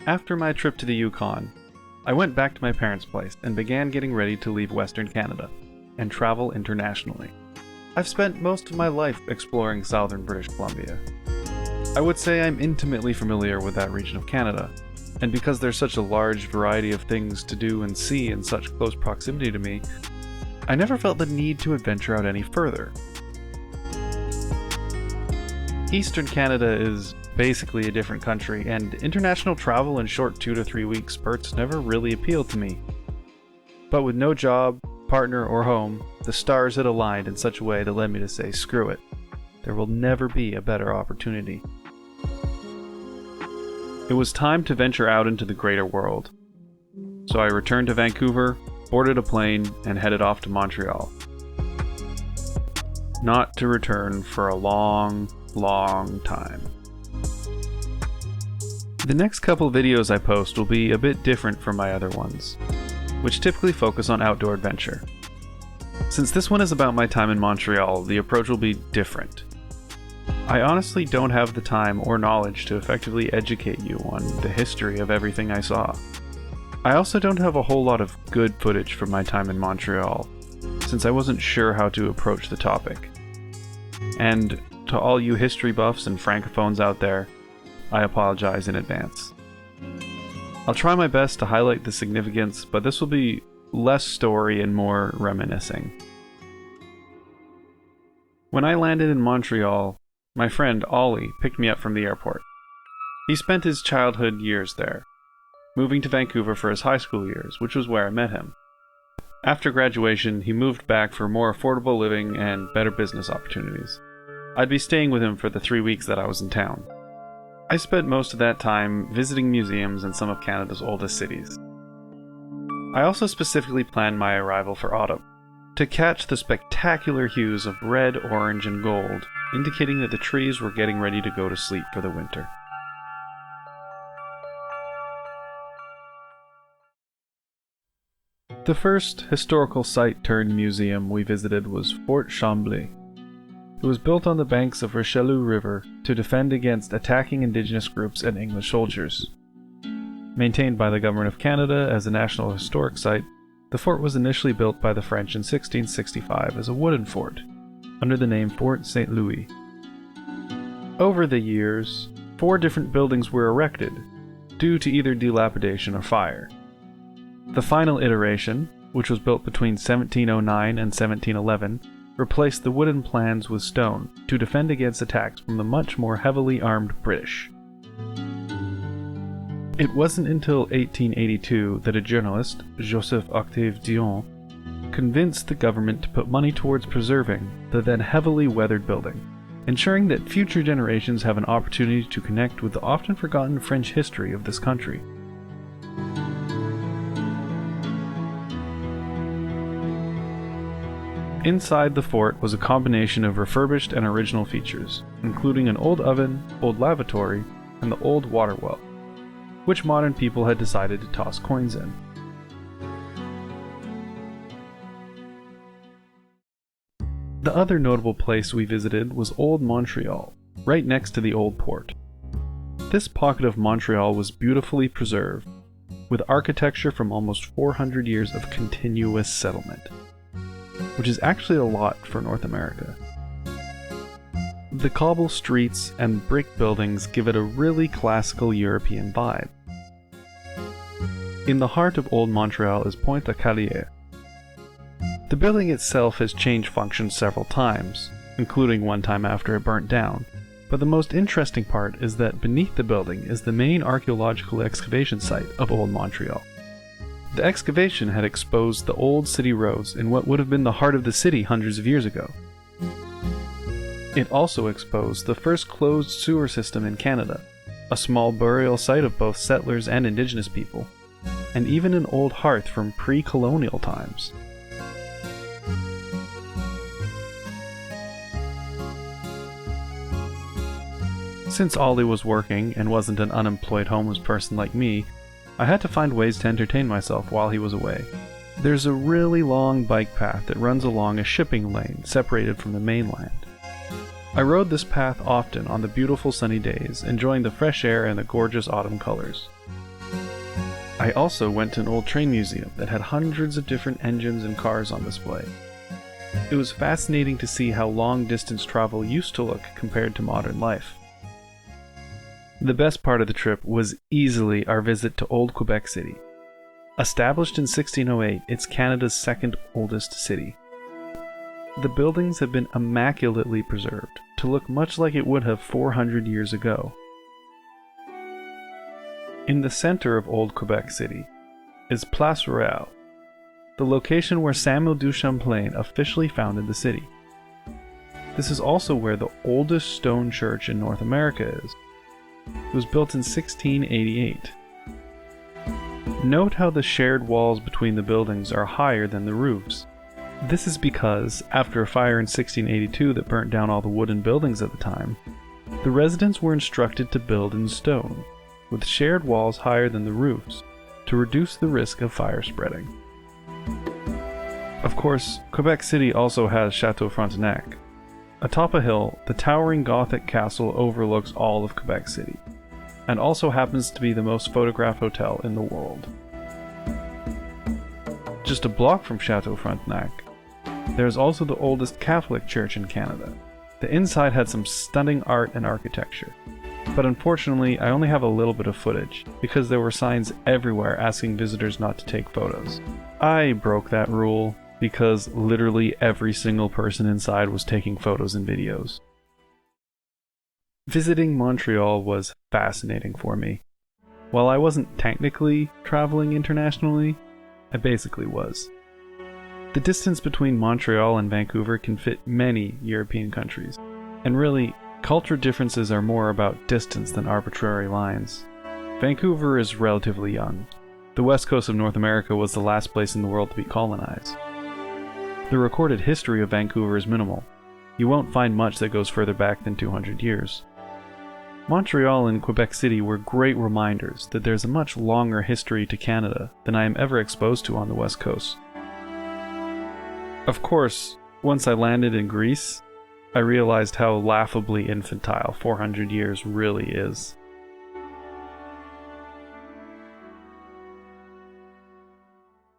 After my trip to the Yukon, I went back to my parents' place and began getting ready to leave Western Canada and travel internationally. I've spent most of my life exploring southern British Columbia. I would say I'm intimately familiar with that region of Canada, and because there's such a large variety of things to do and see in such close proximity to me, I never felt the need to adventure out any further. Eastern Canada is basically a different country, and international travel in short 2 to 3 week spurts never really appealed to me. But with no job, partner, or home, the stars had aligned in such a way that led me to say, screw it, there will never be a better opportunity. It was time to venture out into the greater world. So I returned to Vancouver, boarded a plane, and headed off to Montreal. Not to return for a long time. The next couple videos I post will be a bit different from my other ones, which typically focus on outdoor adventure. Since this one is about my time in Montreal, the approach will be different. I honestly don't have the time or knowledge to effectively educate you on the history of everything I saw. I also don't have a whole lot of good footage from my time in Montreal, since I wasn't sure how to approach the topic. And to all you history buffs and francophones out there, I apologize in advance. I'll try my best to highlight the significance, but this will be less story and more reminiscing. When I landed in Montreal, my friend Ollie picked me up from the airport. He spent his childhood years there, moving to Vancouver for his high school years, which was where I met him. After graduation, he moved back for more affordable living and better business opportunities. I'd be staying with him for the 3 weeks that I was in town. I spent most of that time visiting museums in some of Canada's oldest cities. I also specifically planned my arrival for autumn, to catch the spectacular hues of red, orange, and gold, indicating that the trees were getting ready to go to sleep for the winter. The first historical site turned museum we visited was Fort Chambly. It was built on the banks of Richelieu River to defend against attacking Indigenous groups and English soldiers. Maintained by the Government of Canada as a National Historic Site, the fort was initially built by the French in 1665 as a wooden fort, under the name Fort St. Louis. Over the years, 4 different buildings were erected, due to either dilapidation or fire. The final iteration, which was built between 1709 and 1711, replaced the wooden plans with stone to defend against attacks from the much more heavily armed British. It wasn't until 1882 that a journalist, Joseph Octave Dion, convinced the government to put money towards preserving the then heavily weathered building, ensuring that future generations have an opportunity to connect with the often forgotten French history of this country. Inside the fort was a combination of refurbished and original features, including an old oven, old lavatory, and the old water well, which modern people had decided to toss coins in. The other notable place we visited was Old Montreal, right next to the Old Port. This pocket of Montreal was beautifully preserved, with architecture from almost 400 years of continuous settlement, which is actually a lot for North America. The cobble streets and brick buildings give it a really classical European vibe. In the heart of Old Montreal is Pointe-à-Carrière. The building itself has changed functions several times, including one time after it burnt down, but the most interesting part is that beneath the building is the main archaeological excavation site of Old Montreal. The excavation had exposed the old city roads in what would have been the heart of the city hundreds of years ago. It also exposed the first closed sewer system in Canada, a small burial site of both settlers and Indigenous people, and even an old hearth from pre-colonial times. Since Ollie was working and wasn't an unemployed homeless person like me, I had to find ways to entertain myself while he was away. There's a really long bike path that runs along a shipping lane separated from the mainland. I rode this path often on the beautiful sunny days, enjoying the fresh air and the gorgeous autumn colors. I also went to an old train museum that had hundreds of different engines and cars on display. It was fascinating to see how long-distance travel used to look compared to modern life. The best part of the trip was easily our visit to Old Quebec City. Established in 1608, it's Canada's second oldest city. The buildings have been immaculately preserved to look much like it would have 400 years ago. In the center of Old Quebec City is Place Royale, the location where Samuel du Champlain officially founded the city. This is also where the oldest stone church in North America is. It was built in 1688. Note how the shared walls between the buildings are higher than the roofs. This is because, after a fire in 1682 that burnt down all the wooden buildings at the time, the residents were instructed to build in stone, with shared walls higher than the roofs, to reduce the risk of fire spreading. Of course, Quebec City also has Chateau Frontenac. Atop a hill, the towering Gothic castle overlooks all of Quebec City, and also happens to be the most photographed hotel in the world. Just a block from Chateau Frontenac, there is also the oldest Catholic church in Canada. The inside had some stunning art and architecture, but unfortunately I only have a little bit of footage, because there were signs everywhere asking visitors not to take photos. I broke that rule, because literally every single person inside was taking photos and videos. Visiting Montreal was fascinating for me. While I wasn't technically traveling internationally, I basically was. The distance between Montreal and Vancouver can fit many European countries, and really, culture differences are more about distance than arbitrary lines. Vancouver is relatively young. The west coast of North America was the last place in the world to be colonized. The recorded history of Vancouver is minimal. You won't find much that goes further back than 200 years. Montreal and Quebec City were great reminders that there's a much longer history to Canada than I am ever exposed to on the west coast. Of course, once I landed in Greece, I realized how laughably infantile 400 years really is.